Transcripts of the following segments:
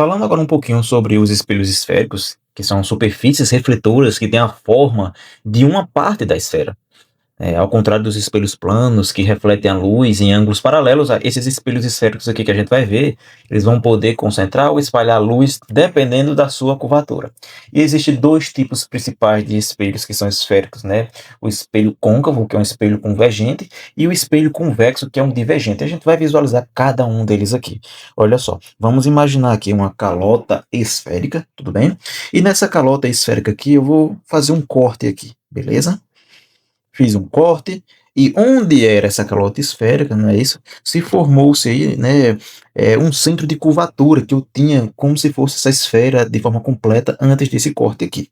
Falando agora um pouquinho sobre os espelhos esféricos, que são superfícies refletoras que têm a forma de uma parte da esfera. Ao contrário dos espelhos planos, que refletem a luz em ângulos paralelos, a esses espelhos esféricos aqui que a gente vai ver, eles vão poder concentrar ou espalhar a luz dependendo da sua curvatura. E existem dois tipos principais de espelhos que são esféricos, né? O espelho côncavo, que é um espelho convergente, e o espelho convexo, que é um divergente. A gente vai visualizar cada um deles aqui. Olha só, vamos imaginar aqui uma calota esférica, tudo bem? E nessa calota esférica aqui, eu vou fazer um corte aqui, beleza? Fiz um corte, e onde era essa calota esférica, não é isso? Se formou-se aí, né, um centro de curvatura que eu tinha como se fosse essa esfera de forma completa antes desse corte aqui.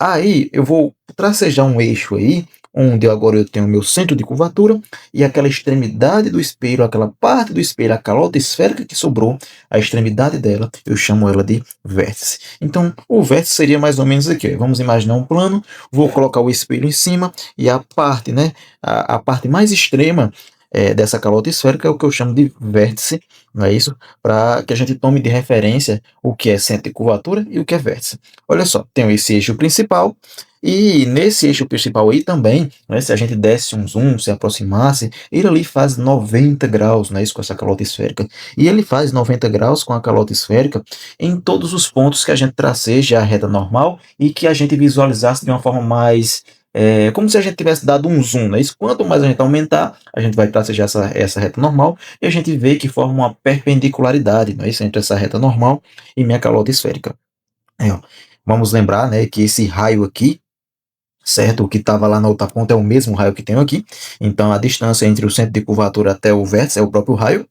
Aí eu vou tracejar um eixo aí, onde agora eu tenho o meu centro de curvatura e aquela extremidade do espelho, aquela parte do espelho, a calota esférica que sobrou, a extremidade dela, eu chamo ela de vértice. Então, o vértice seria mais ou menos aqui. Vamos imaginar um plano, vou colocar o espelho em cima e a parte, né, a parte mais extrema dessa calota esférica é o que eu chamo de vértice, não é isso? Para que a gente tome de referência o que é centro de curvatura e o que é vértice. Olha só, tenho esse eixo principal, e nesse eixo principal aí também, né, se a gente desse um zoom, se aproximasse, ele ali faz 90 graus, né, isso com essa calota esférica. E ele faz 90 graus com a calota esférica em todos os pontos que a gente traceja a reta normal e que a gente visualizasse de uma forma mais como se a gente tivesse dado um zoom, né? Isso, quanto mais a gente aumentar, a gente vai tracejar essa reta normal e a gente vê que forma uma perpendicularidade, né? Isso, entre essa reta normal e minha calota esférica. Ó, vamos lembrar, né, que esse raio aqui, certo? O que estava lá na outra ponta é o mesmo raio que tenho aqui. Então a distância entre o centro de curvatura até o vértice é o próprio raio.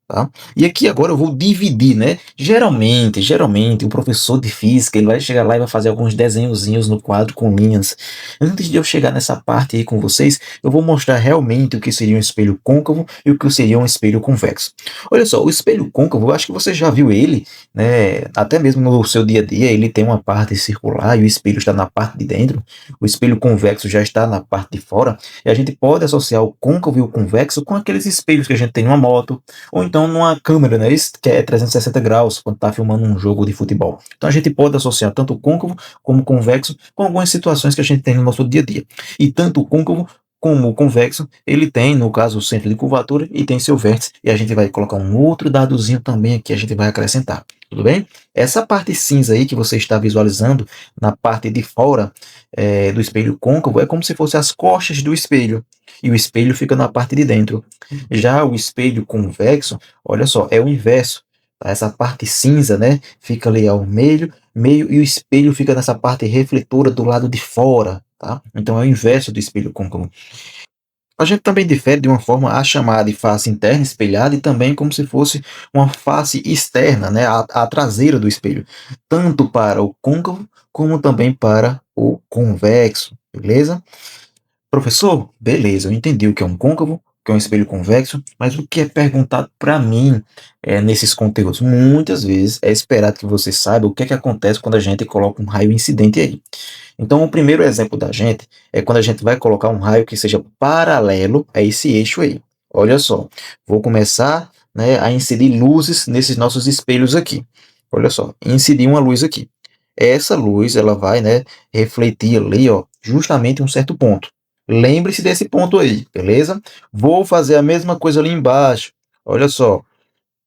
Tá? E aqui agora eu vou dividir, né? Geralmente, o professor de física, ele vai chegar lá e vai fazer alguns desenhozinhos no quadro com linhas. Antes de eu chegar nessa parte aí com vocês, eu vou mostrar realmente o que seria um espelho côncavo e o que seria um espelho convexo. Olha só, o espelho côncavo, eu acho que você já viu ele, né? Até mesmo no seu dia a dia, ele tem uma parte circular e o espelho está na parte de dentro. O espelho convexo já está na parte de fora. E a gente pode associar o côncavo e o convexo com aqueles espelhos que a gente tem numa moto, ou então numa câmera, né, isso que é 360 graus, quando está filmando um jogo de futebol. Então a gente pode associar tanto o côncavo como o convexo com algumas situações que a gente tem no nosso dia a dia. E tanto o côncavo como o convexo, ele tem, no caso, o centro de curvatura e tem seu vértice, e a gente vai colocar um outro dadozinho também aqui, a gente vai acrescentar, tudo bem? Essa parte cinza aí que você está visualizando na parte de fora do espelho côncavo é como se fosse as costas do espelho, e o espelho fica na parte de dentro. Já o espelho convexo, olha só, é o inverso. Tá? Essa parte cinza, né, fica ali ao meio, e o espelho fica nessa parte refletora do lado de fora. Tá? Então é o inverso do espelho côncavo. A gente também difere de uma forma a chamar de face interna espelhada e também como se fosse uma face externa, né, a traseira do espelho, tanto para o côncavo como também para o convexo, beleza? Professor, beleza, eu entendi o que é um côncavo, o que é um espelho convexo, mas o que é perguntado para mim nesses conteúdos? Muitas vezes é esperado que você saiba o que é que acontece quando a gente coloca um raio incidente aí. Então, o primeiro exemplo da gente é quando a gente vai colocar um raio que seja paralelo a esse eixo aí. Olha só, vou começar, né, a incidir luzes nesses nossos espelhos aqui. Olha só, incidir uma luz aqui. Essa luz, ela vai, né, refletir ali, ó, justamente em um certo ponto. Lembre-se desse ponto aí, beleza? Vou fazer a mesma coisa ali embaixo. Olha só,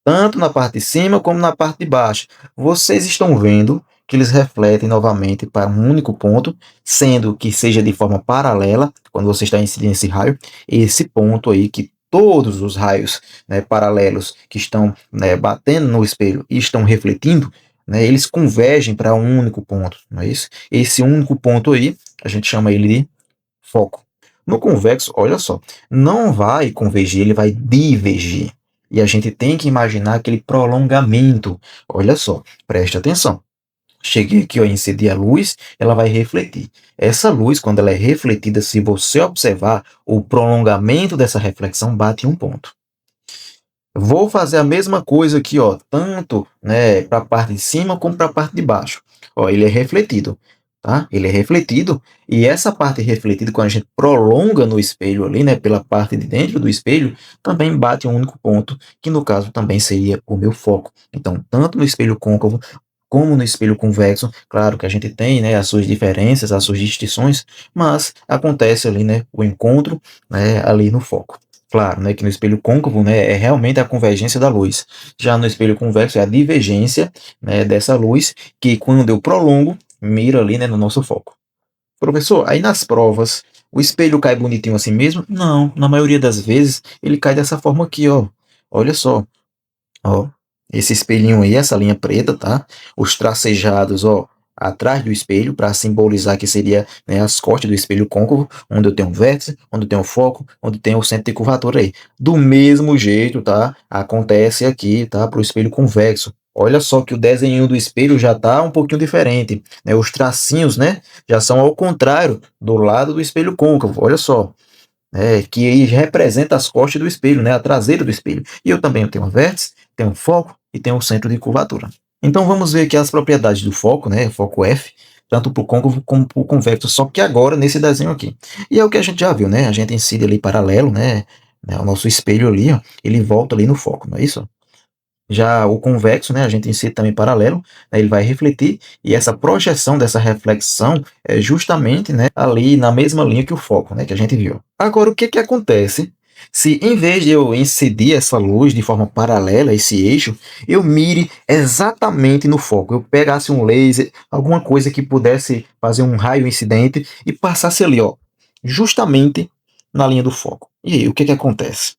tanto na parte de cima como na parte de baixo. Vocês estão vendo que eles refletem novamente para um único ponto, sendo que seja de forma paralela, quando você está incidindo esse raio, esse ponto aí que todos os raios, né, paralelos que estão, né, batendo no espelho e estão refletindo, né, eles convergem para um único ponto, não é isso? Esse único ponto aí, a gente chama ele de foco. No convexo, olha só, não vai convergir, ele vai divergir. E a gente tem que imaginar aquele prolongamento. Olha só, preste atenção. Cheguei aqui, ó, incidi a luz, ela vai refletir. Essa luz, quando ela é refletida, se você observar, o prolongamento dessa reflexão bate em um ponto. Vou fazer a mesma coisa aqui, ó, tanto, né, para a parte de cima como para a parte de baixo. Ó, ele é refletido. tá? Ele é refletido, e essa parte refletida, quando a gente prolonga no espelho ali, né, pela parte de dentro do espelho, também bate um único ponto, que no caso também seria o meu foco. Então, tanto no espelho côncavo como no espelho convexo, claro que a gente tem, né, as suas diferenças, as suas distinções, mas acontece ali, né, o encontro, né, ali no foco. Claro, né, que no espelho côncavo, né, é realmente a convergência da luz. Já no espelho convexo é a divergência, né, dessa luz, que quando eu prolongo, mira ali, né, no nosso foco. Professor, aí nas provas, o espelho cai bonitinho assim mesmo? Não, na maioria das vezes ele cai dessa forma aqui, ó. Olha só. Ó, esse espelhinho aí, essa linha preta, tá? Os tracejados, ó, atrás do espelho, para simbolizar que seria, né, as costas do espelho côncavo, onde eu tenho um vértice, onde eu tenho um foco, onde tem o centro de curvatura aí. Do mesmo jeito, tá? Acontece aqui, tá? Para o espelho convexo. Olha só que o desenho do espelho já tá um pouquinho diferente, né? Os tracinhos, né, já são ao contrário do lado do espelho côncavo. Olha só, que aí representa as costas do espelho, né, a traseira do espelho. E eu também tenho um vértice, tenho um foco e tenho um centro de curvatura. Então vamos ver aqui as propriedades do foco, né, foco F, tanto para o côncavo como para o convexo, só que agora nesse desenho aqui. E é o que a gente já viu, né, a gente incide ali paralelo, né, o nosso espelho ali, ó, ele volta ali no foco, não é isso? Já o convexo, né, a gente incide também paralelo, né, ele vai refletir, e essa projeção dessa reflexão é justamente, né, ali na mesma linha que o foco, né, que a gente viu. Agora, o que que acontece se, em vez de eu incidir essa luz de forma paralela a esse eixo, eu mire exatamente no foco, eu pegasse um laser, alguma coisa que pudesse fazer um raio incidente e passasse ali, ó, justamente na linha do foco. E aí, o que que acontece?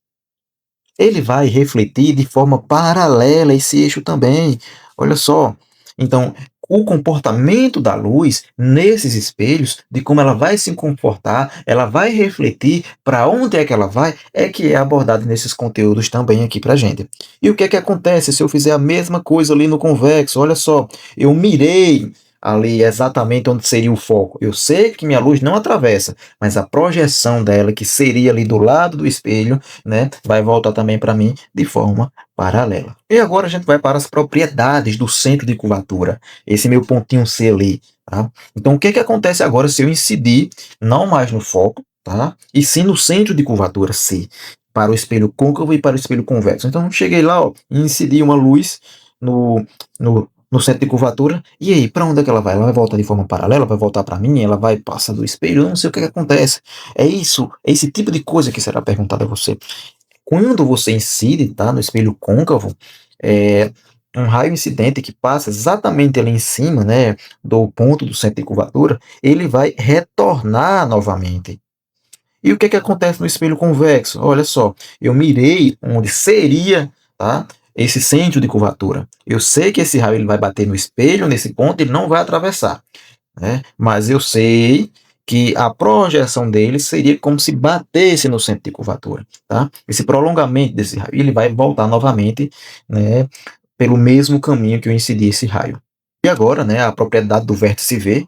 Ele vai refletir de forma paralela a esse eixo também. Olha só. Então, o comportamento da luz nesses espelhos, de como ela vai se comportar, ela vai refletir para onde é que ela vai, é que é abordado nesses conteúdos também aqui para gente. E o que é que acontece se eu fizer a mesma coisa ali no convexo? Olha só, eu mirei ali exatamente onde seria o foco. Eu sei que minha luz não atravessa, mas a projeção dela, que seria ali do lado do espelho, né, vai voltar também para mim de forma paralela. E agora a gente vai para as propriedades do centro de curvatura, esse meu pontinho C ali, tá? Então o que que acontece agora se eu incidir não mais no foco, tá? E sim no centro de curvatura C, para o espelho côncavo e para o espelho convexo. Então cheguei lá, ó, e incidi uma luz no centro de curvatura, e aí, para onde é que ela vai? Ela vai voltar de forma paralela, vai voltar para mim, ela vai passar do espelho, eu não sei o que que acontece. É isso, é esse tipo de coisa que será perguntado a você. Quando você incide, tá, no espelho côncavo, é, um raio incidente que passa exatamente ali em cima, né, do ponto do centro de curvatura, ele vai retornar novamente. E o que que acontece no espelho convexo? Olha só, eu mirei onde seria, tá, esse centro de curvatura. Eu sei que esse raio ele vai bater no espelho, nesse ponto, ele não vai atravessar, né? Mas eu sei que a projeção dele seria como se batesse no centro de curvatura, tá? Esse prolongamento desse raio, ele vai voltar novamente, né, pelo mesmo caminho que eu incidi esse raio. E agora, né, a propriedade do vértice V,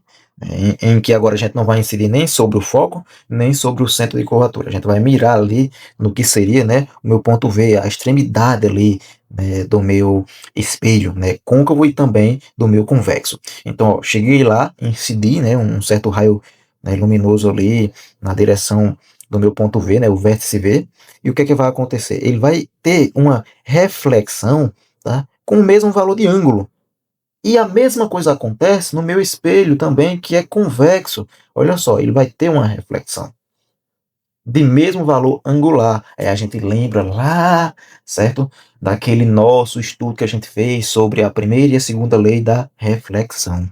em que agora a gente não vai incidir nem sobre o foco, nem sobre o centro de curvatura. A gente vai mirar ali no que seria, né, o meu ponto V, a extremidade ali, né, do meu espelho, né, côncavo e também do meu convexo. Então, ó, cheguei lá, incidi, né, um certo raio, né, luminoso ali na direção do meu ponto V, né, o vértice V, e o que é que vai acontecer? Ele vai ter uma reflexão, tá, com o mesmo valor de ângulo. E a mesma coisa acontece no meu espelho também, que é convexo. Olha só, ele vai ter uma reflexão de mesmo valor angular. Aí a gente lembra lá, certo? Daquele nosso estudo que a gente fez sobre a primeira e a segunda lei da reflexão.